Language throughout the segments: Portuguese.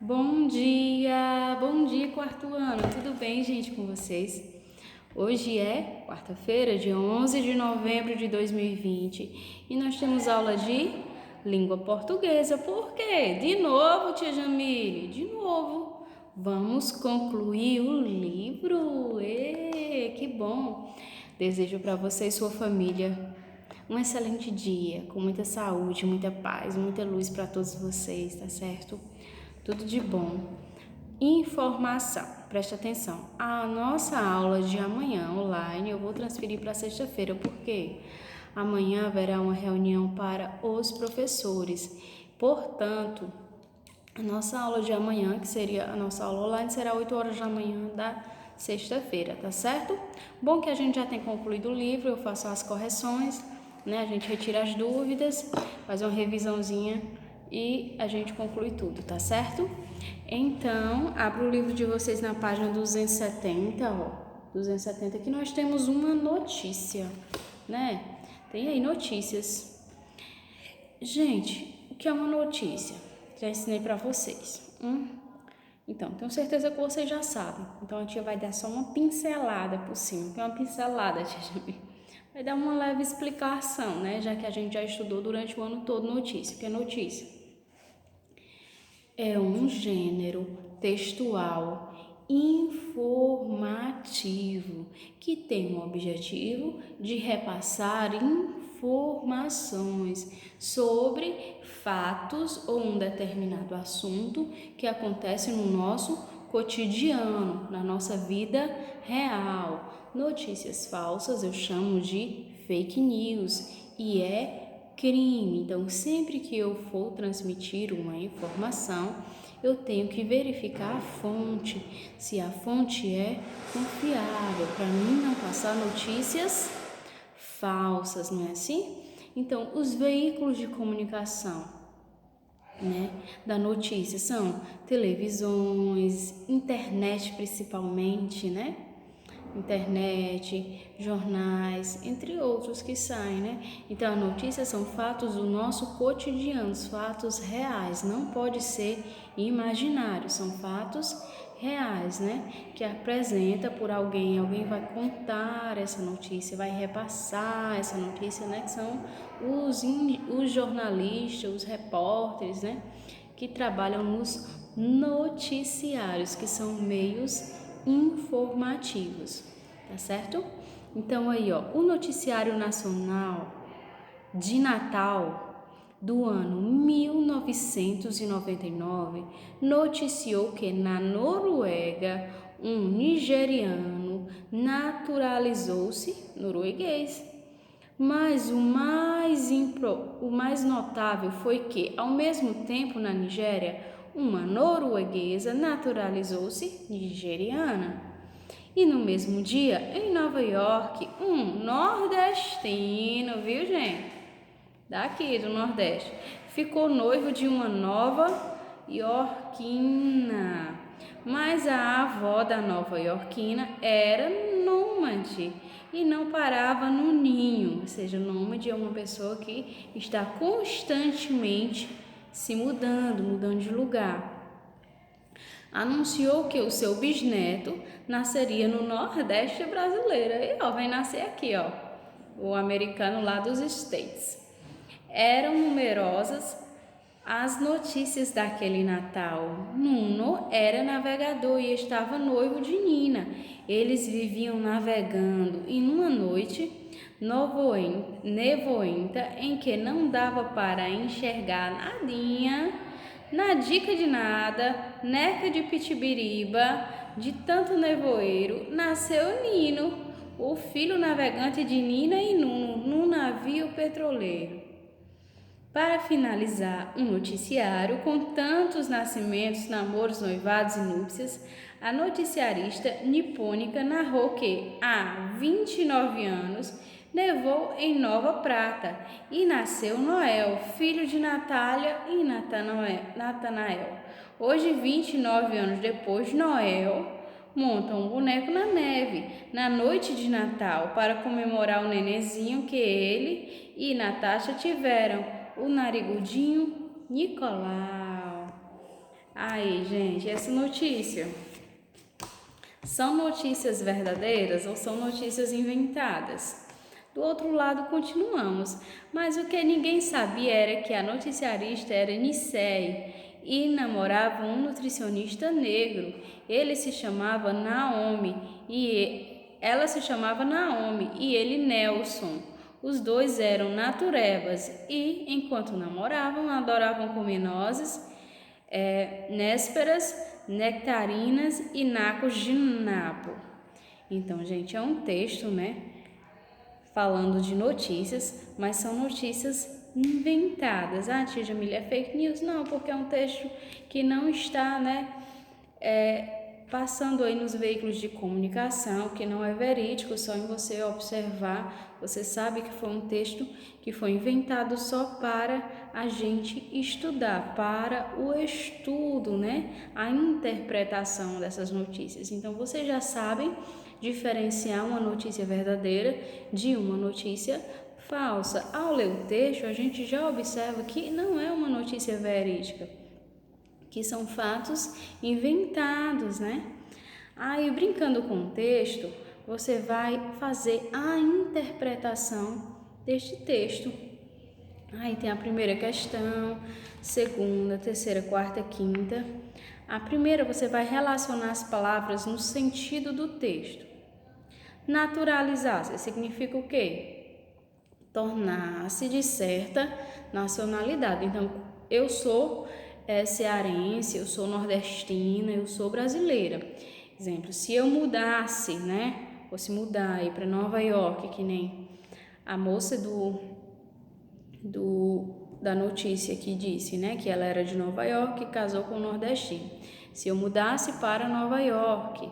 Bom dia, quarto ano. Tudo bem, gente, com vocês? Hoje é quarta-feira, dia 11 de novembro de 2020 e nós temos aula de língua portuguesa. Por quê? De novo, tia Jamile, de novo. Vamos concluir o livro. Que bom! Desejo para você e sua família um excelente dia, com muita saúde, muita paz, muita luz para todos vocês, tá certo? Tudo de bom. Informação, preste atenção. A nossa aula de amanhã online eu vou transferir para sexta-feira, porque amanhã haverá uma reunião para os professores. Portanto, a nossa aula de amanhã, que seria a nossa aula online, será 8 horas da manhã da sexta-feira, tá certo? Bom que a gente já tem concluído o livro, eu faço as correções, né? A gente retira as dúvidas, faz uma revisãozinha e a gente conclui tudo, tá certo? Então, abra o livro de vocês na página 270, ó. 270 que nós temos uma notícia, né? Tem aí notícias. Gente, o que é uma notícia? Já ensinei para vocês. Então, tenho certeza que vocês já sabem. Então, a tia vai dar só uma pincelada por cima. O que é uma pincelada, tia Jamile? Vai dar uma leve explicação, né? Já que a gente já estudou durante o ano todo notícia. O que é notícia? É um gênero textual informativo que tem o objetivo de repassar informações sobre fatos ou um determinado assunto que acontece no nosso cotidiano, na nossa vida real. Notícias falsas eu chamo de fake news e é crime. Então, sempre que eu for transmitir uma informação, eu tenho que verificar a fonte, se a fonte é confiável, para mim não passar notícias falsas, não é assim? Então, os veículos de comunicação, né, da notícia são televisões, internet principalmente, né? Internet, jornais, entre outros que saem, né? Então, as notícias são fatos do nosso cotidiano, fatos reais, não pode ser imaginário, são fatos reais, né? Que apresenta por alguém vai contar essa notícia, vai repassar essa notícia, né? Que são os jornalistas, os repórteres, né? Que trabalham nos noticiários, que são meios informativos, tá certo? Então aí, ó, o noticiário nacional de Natal do ano 1999 noticiou que na Noruega um nigeriano naturalizou-se norueguês. Mas o mais notável foi que, ao mesmo tempo, na Nigéria, uma norueguesa naturalizou-se nigeriana. E no mesmo dia, em Nova York, um nordestino, viu, gente? Daqui do Nordeste, ficou noivo de uma nova iorquina. Mas a avó da nova iorquina era nômade e não parava no ninho. Ou seja, nômade é uma pessoa que está constantemente se mudando de lugar. Anunciou que o seu bisneto nasceria no Nordeste brasileiro. E ó, vai nascer aqui, ó, o americano lá dos States. Eram numerosas as notícias daquele Natal. Nuno era navegador e estava noivo de Nina. Eles viviam navegando e numa noite nevoenta em que não dava para enxergar nadinha, na dica de nada, neca de pitibiriba, de tanto nevoeiro, nasceu Nino, o filho navegante de Nina e Nuno, num navio petroleiro. Para finalizar um noticiário com tantos nascimentos, namoros, noivados e núpcias, a noticiarista nipônica narrou que há 29 anos nevou em Nova Prata e nasceu Noel, filho de Natália e Natanael. Hoje, 29 anos depois, Noel monta um boneco na neve na noite de Natal para comemorar o nenenzinho que ele e Natasha tiveram, o narigudinho Nicolau. Aí, gente, essa notícia são notícias verdadeiras ou são notícias inventadas? Do outro lado, continuamos, mas o que ninguém sabia era que a noticiarista era Nicéia e namorava um nutricionista negro. Ele se chamava Naomi e ela se chamava Naomi e ele Nelson. Os dois eram naturebas e, enquanto namoravam, adoravam comer nozes, nésperas, nectarinas e nacos de napo. Então, gente, é um texto, né, falando de notícias, mas são notícias inventadas. Ah, tia Jamília, é fake news? Não, porque é um texto que não está, né, passando aí nos veículos de comunicação, que não é verídico, só em você observar, você sabe que foi um texto que foi inventado só para a gente estudar, para o estudo, né? A interpretação dessas notícias. Então, vocês já sabem diferenciar uma notícia verdadeira de uma notícia falsa. Ao ler o texto, a gente já observa que não é uma notícia verídica, que são fatos inventados, né? Aí, brincando com o texto, você vai fazer a interpretação deste texto. Aí tem a primeira questão, segunda, terceira, quarta, quinta. A primeira, você vai relacionar as palavras no sentido do texto. Naturalizar-se significa o quê? Tornar-se de certa nacionalidade. Então, eu sou cearense, eu sou nordestina, eu sou brasileira. Exemplo, se eu mudasse, né? Fosse mudar aí para Nova York, que nem a moça da notícia que disse, né? Que ela era de Nova York e casou com um nordestino. Se eu mudasse para Nova York,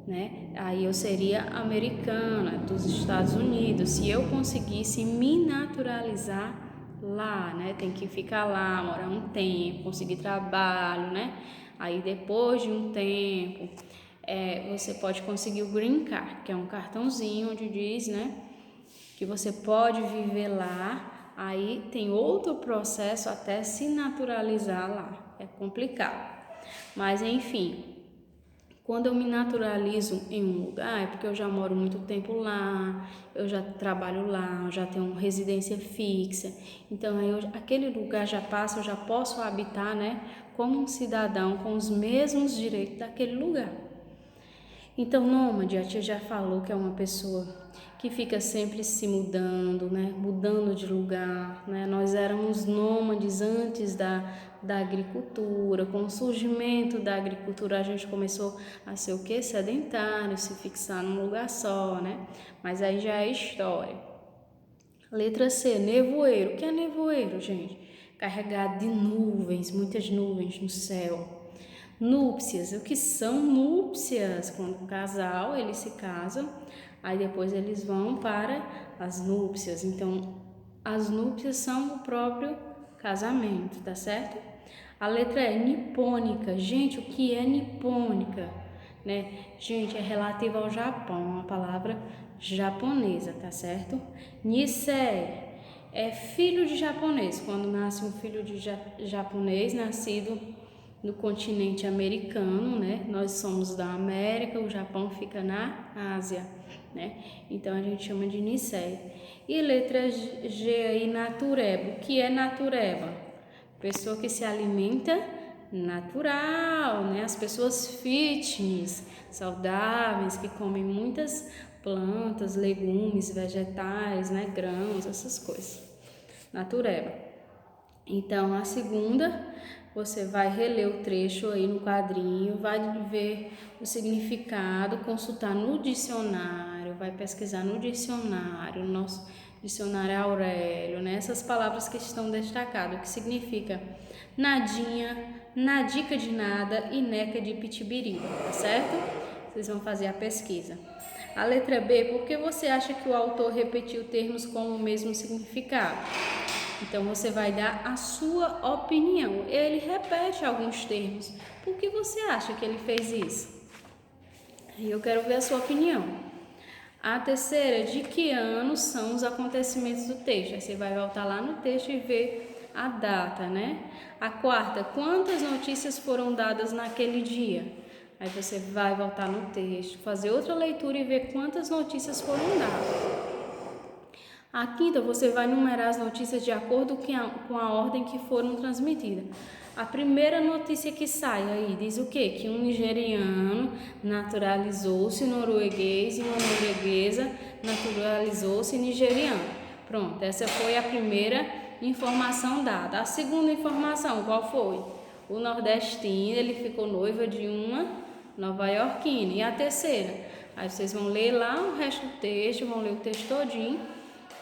né? Aí eu seria americana, dos Estados Unidos. Se eu conseguisse me naturalizar lá, né? Tem que ficar lá, morar um tempo, conseguir trabalho, né? Aí depois de um tempo, você pode conseguir o Green Card, que é um cartãozinho onde diz, né? Que você pode viver lá. Aí tem outro processo até se naturalizar lá. É complicado. Mas enfim, quando eu me naturalizo em um lugar, é porque eu já moro muito tempo lá, eu já trabalho lá, eu já tenho residência fixa. Então, aí aquele lugar já passa, eu já posso habitar, né, como um cidadão com os mesmos direitos daquele lugar. Então, nômade, a tia já falou que é uma pessoa que fica sempre se mudando, né? Mudando de lugar, né? Nós éramos nômades antes da agricultura. Com o surgimento da agricultura, a gente começou a ser o quê? Sedentário, se fixar num lugar só, né? Mas aí já é história. Letra C, nevoeiro. O que é nevoeiro, gente? Carregado de nuvens, muitas nuvens no céu. Núpcias, o que são núpcias? Quando o casal, eles se casam, aí depois eles vão para as núpcias. Então, as núpcias são o próprio casamento, tá certo? A letra E, nipônica. Gente, o que é nipônica? Né? Gente, é relativa ao Japão, uma palavra japonesa, tá certo? Nisei é filho de japonês, quando nasce um filho de japonês nascido no continente americano, né? Nós somos da América, o Japão fica na Ásia, né? Então a gente chama de Nisei. E letra G aí, natureba. O que é natureba? Pessoa que se alimenta natural, né? As pessoas fitness, saudáveis, que comem muitas plantas, legumes, vegetais, né? Grãos, essas coisas. Natureba. Então, a segunda, você vai reler o trecho aí no quadrinho, vai ver o significado, consultar no dicionário, vai pesquisar no dicionário, nosso dicionário Aurélio, né? Essas palavras que estão destacadas, o que significa nadinha, nadica de nada e neca de pitibiriba, tá certo? Vocês vão fazer a pesquisa. A letra B, por que você acha que o autor repetiu termos com o mesmo significado? Então, você vai dar a sua opinião. Ele repete alguns termos. Por que você acha que ele fez isso? E eu quero ver a sua opinião. A terceira, de que ano são os acontecimentos do texto? Aí você vai voltar lá no texto e ver a data, né? A quarta, quantas notícias foram dadas naquele dia? Aí você vai voltar no texto, fazer outra leitura e ver quantas notícias foram dadas. A quinta, você vai numerar as notícias de acordo com a ordem que foram transmitidas. A primeira notícia que sai aí diz o quê? Que um nigeriano naturalizou-se norueguês e uma norueguesa naturalizou-se nigeriano. Pronto, essa foi a primeira informação dada. A segunda informação, qual foi? O nordestino, ele ficou noivo de uma nova-iorquina. E a terceira? Aí vocês vão ler lá o resto do texto, vão ler o texto todinho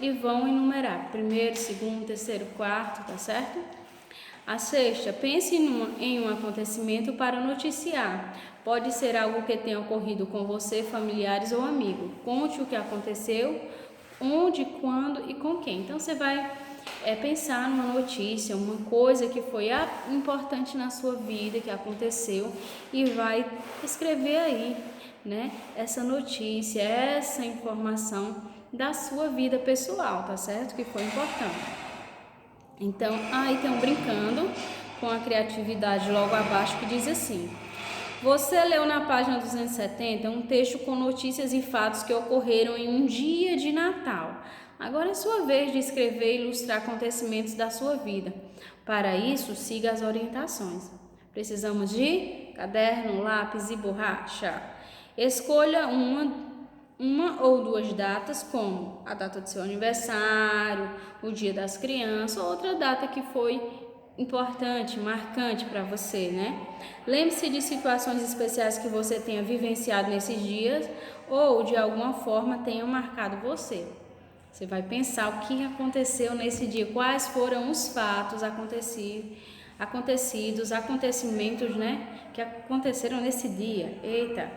e vão enumerar primeiro, segundo, terceiro, quarto, tá certo? A sexta, pense em um acontecimento para noticiar. Pode ser algo que tenha ocorrido com você, familiares ou amigo. Conte o que aconteceu, onde, quando e com quem. Então você vai pensar numa notícia, uma coisa que foi importante na sua vida, que aconteceu, e vai escrever aí, né, essa notícia, essa informação da sua vida pessoal, tá certo? Que foi importante. Então, aí tem um brincando com a criatividade logo abaixo que diz assim: você leu na página 270 um texto com notícias e fatos que ocorreram em um dia de Natal. Agora é sua vez de escrever e ilustrar acontecimentos da sua vida. Para isso, siga as orientações. Precisamos de caderno, lápis e borracha. Escolha uma ou duas datas, como a data do seu aniversário, o dia das crianças, ou outra data que foi importante, marcante para você, né? Lembre-se de situações especiais que você tenha vivenciado nesses dias ou de alguma forma tenham marcado você. Você vai pensar o que aconteceu nesse dia, quais foram os fatos acontecimentos, né, que aconteceram nesse dia. Eita!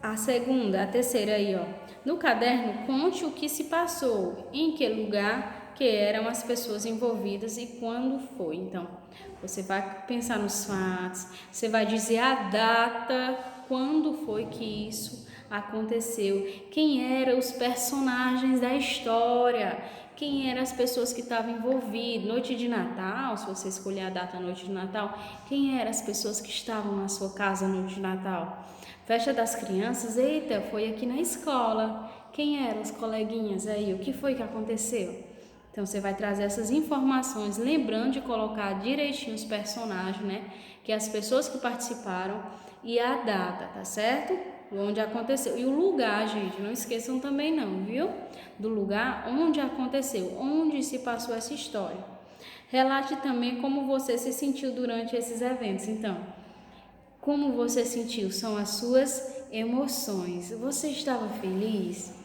A terceira aí, ó. No caderno, conte o que se passou, em que lugar, que eram as pessoas envolvidas e quando foi. Então, você vai pensar nos fatos, você vai dizer a data, quando foi que isso aconteceu, quem eram os personagens da história, quem eram as pessoas que estavam envolvidas. Noite de Natal, se você escolher a data noite de Natal, quem eram as pessoas que estavam na sua casa noite de Natal? Festa das crianças, eita, foi aqui na escola. Quem eram os coleguinhas aí? O que foi que aconteceu? Então, você vai trazer essas informações, lembrando de colocar direitinho os personagens, né? Que as pessoas que participaram e a data, tá certo? Onde aconteceu. E o lugar, gente, não esqueçam também não, viu? Do lugar onde aconteceu, onde se passou essa história. Relate também como você se sentiu durante esses eventos. Então, como você sentiu? São as suas emoções. Você estava feliz?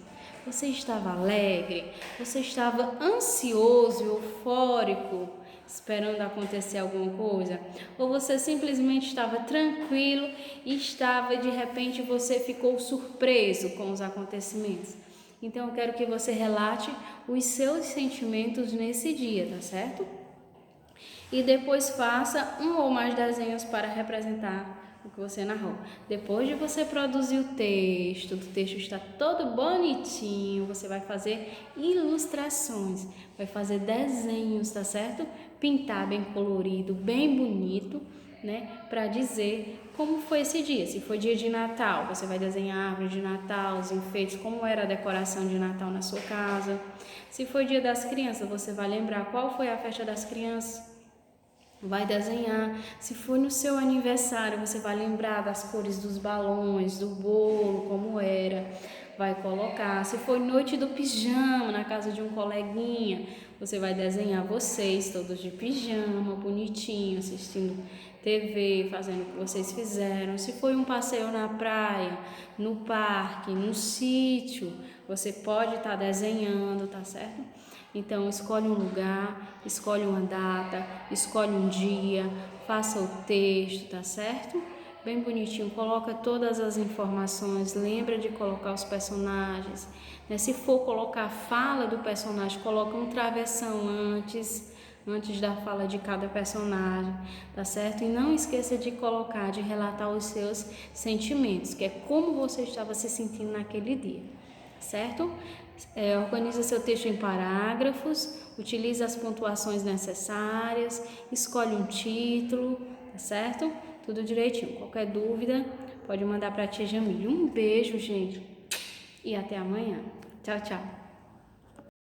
Você estava alegre? Você estava ansioso, eufórico, esperando acontecer alguma coisa? Ou você simplesmente estava tranquilo e de repente você ficou surpreso com os acontecimentos? Então eu quero que você relate os seus sentimentos nesse dia, tá certo? E depois faça um ou mais desenhos para representar o que você narrou. Depois de você produzir o texto está todo bonitinho, você vai fazer ilustrações, vai fazer desenhos, tá certo? Pintar bem colorido, bem bonito, né? Para dizer como foi esse dia. Se foi dia de Natal, você vai desenhar a árvore de Natal, os enfeites, como era a decoração de Natal na sua casa. Se foi dia das crianças, você vai lembrar qual foi a festa das crianças. Vai desenhar. Se for no seu aniversário, você vai lembrar das cores dos balões, do bolo, como era. Vai colocar. Se for noite do pijama na casa de um coleguinha, você vai desenhar vocês todos de pijama, bonitinho, assistindo TV, fazendo o que vocês fizeram. Se foi um passeio na praia, no parque, no sítio, você pode estar desenhando, tá certo? Então, escolhe um lugar, escolhe uma data, escolhe um dia, faça o texto, tá certo? Bem bonitinho, coloca todas as informações, lembra de colocar os personagens, né? Se for colocar a fala do personagem, coloca um travessão antes da fala de cada personagem, tá certo? E não esqueça de colocar, de relatar os seus sentimentos, que é como você estava se sentindo naquele dia, certo? Organiza seu texto em parágrafos, utiliza as pontuações necessárias, escolhe um título, tá certo? Tudo direitinho. Qualquer dúvida, pode mandar para a tia Jamile. Um beijo, gente, e até amanhã. Tchau, tchau.